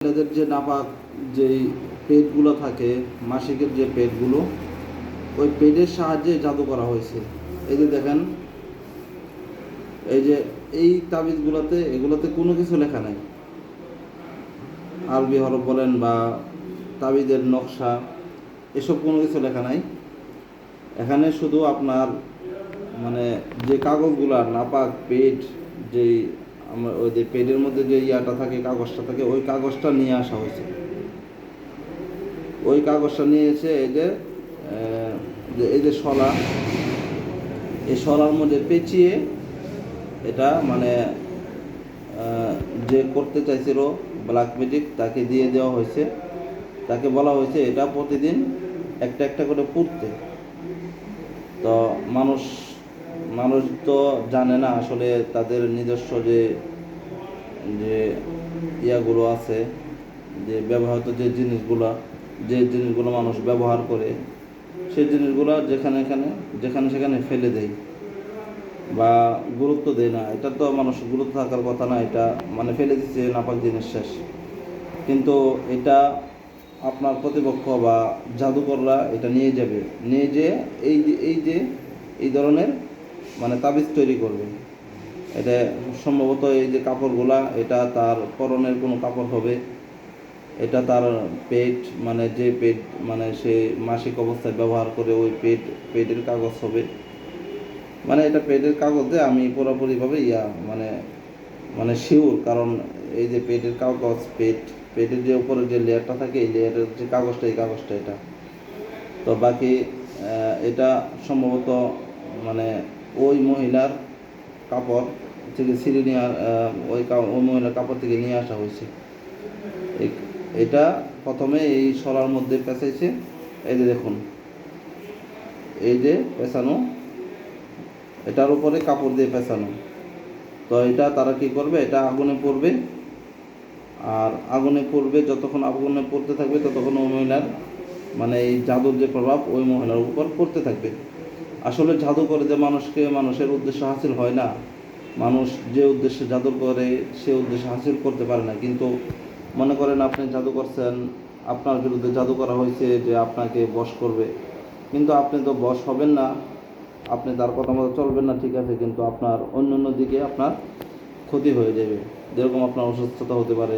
এদের যে নাপাক যেই পেটগুলো থাকে, মাসিকের যে পেটগুলো, ওই পেটের সাহায্যে জাদু করা হয়েছে। এই যে দেখেন, এই যে এই তাবিজগুলোতে এগুলোতে কোনো কিছু লেখা নাই, আরবি হরফ বলেন বা তাবিজের নকশা, এসব কোনো কিছু লেখা নাই। এখানে শুধু আপনার মানে যে কাগজগুলো নাপাক পেট, যেই আমরা ওই যে পেটের মধ্যে যে ইয়াটা থাকে, কাগজটা থাকে, ওই কাগজটা নিয়ে আসা হয়েছে। ওই কাগজটা নিয়ে এসে এই যে শলা, এই শলার মধ্যে পেঁচিয়ে এটা মানে যে করতে চাইছিল ব্ল্যাক ম্যাজিক, তাকে দিয়ে দেওয়া হয়েছে। তাকে বলা হয়েছে এটা প্রতিদিন একটা একটা করে পড়তে। তো মানুষ মানুষ তো জানে না আসলে তাদের নিজস্ব যে যে ইয়াগুলো আছে, যে ব্যবহৃত যে জিনিসগুলো মানুষ ব্যবহার করে, সেই জিনিসগুলো যেখানে সেখানে ফেলে দেয় বা গুরুত্ব দেয় না। এটা তো মানুষ গুরুত্ব থাকার কথা না, এটা মানে ফেলে দিচ্ছে, নাপাক জিনিস শেষ। কিন্তু এটা আপনার প্রতিপক্ষ বা জাদুকররা এটা নিয়ে যাবে, নিয়ে যেয়ে এই ধরনের মানে তাবিজ তৈরি করবে। এটা সম্ভবত এই যে কাপড়গুলা, এটা তার পরনের কোনো কাপড় হবে, এটা তার পেট মানে যে পেট মানে সে মাসিক অবস্থায় ব্যবহার করে, ওই পেটের কাগজ হবে। মানে এটা পেটের কাগজে আমি পুরোপুরিভাবে মানে মানে শিওর, কারণ এই যে পেটের কাগজ, পেটের যে উপরে যে লেয়ারটা থাকে, এই লেয়ারের যে কাগজটা, এই কাগজটা এটা। তো বাকি এটা সম্ভবত মানে ওই মহিলার কাপড় থেকে ছিঁড়ে নিয়ে ওই মহিলার কাপড় থেকে নিয়ে আসা হয়েছে। এটা প্রথমে এই শলার মধ্যে পেঁচাইছে, এই যে দেখুন, এই যে পেঁচানো, এটার উপরে কাপড় দিয়ে পেঁচানো। তো এটা তারা কি করবে, এটা আগুনে পড়বে, আর আগুনে পড়বে, যতক্ষণ আগুনে পড়তে থাকবে ততক্ষণ ওই মহিলার মানে এই জাদুর যে প্রভাব ওই মহিলার উপর পড়তে থাকবে। আসলে জাদু করে যে মানুষের উদ্দেশ্য হাসিল হয় না, মানুষ যে উদ্দেশ্যে জাদু করে সে উদ্দেশ্য হাসিল করতে পারে না। কিন্তু মনে করেন আপনি জাদু করছেন, আপনার বিরুদ্ধে জাদু করা হয়েছে যে আপনাকে বশ করবে, কিন্তু আপনি তো বশ হবেন না, আপনি তার কথা মতো চলবেন না, ঠিক আছে, কিন্তু আপনার অন্য দিকে আপনার ক্ষতি হয়ে যাবে। যেরকম আপনার অসুস্থতা হতে পারে,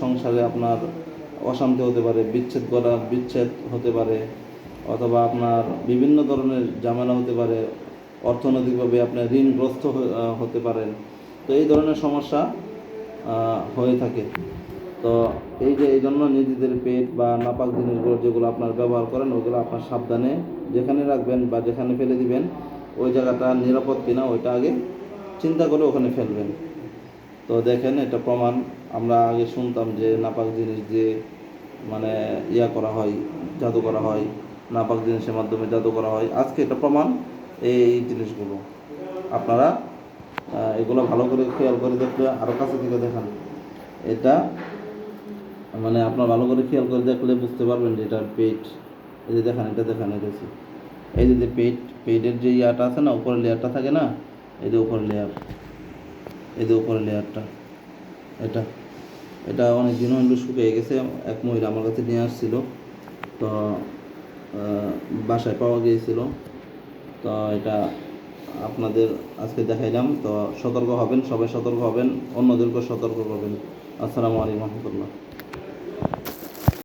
সংসারে আপনার অশান্তি হতে পারে, বিচ্ছেদ হতে পারে, অথবা আপনার বিভিন্ন ধরনের ঝামেলা হতে পারে, অর্থনৈতিকভাবে আপনার ঋণগ্রস্ত হতে পারেন। তো এই ধরনের সমস্যা হয়ে থাকে। তো এই জন্য নিজেদের পেট বা নাপাক জিনিসগুলো যেগুলো আপনার ব্যবহার করেন, ওইগুলো আপনার সাবধানে যেখানে রাখবেন বা যেখানে ফেলে দিবেন, ওই জায়গাটা নিরাপদ কিনা ওইটা আগে চিন্তা করে ওখানে ফেলবেন। তো দেখেন, এটা প্রমাণ। আমরা আগে শুনতাম যে নাপাক জিনিস দিয়ে মানে করা হয়, জাদু করা হয়, নাপাক জিনিসের মাধ্যমে জাদু করা হয়। আজকে এটা প্রমাণ, এই জিনিসগুলো আপনারা এগুলো ভালো করে খেয়াল করে দেখলে, আরও কাছে থেকে দেখান। এটা মানে আপনার ভালো করে খেয়াল করে দেখলে বুঝতে পারবেন যে এটার পেট। এই যে দেখেন, এটা দেখেন, এসেছি এই যে পেটের যে ইয়াটা আছে না, উপরের লেয়ারটা থাকে না, এই যে উপরের লেয়ার, এই যে উপরের লেয়ারটা, এটা এটা অনেক দিন হলো শুকিয়ে গেছে। এক মহিলা আমার কাছে নিয়ে আসছিল, তো বাসায় পাওয়া গিয়েছিল। তো এটা আপনাদের আজকে দেখাইলাম। তো সতর্ক হবেন, সবাই সতর্ক হবেন, অন্যদেরকেও সতর্ক করবেন। আসসালামু আলাইকুম রহমতুল্লাহ।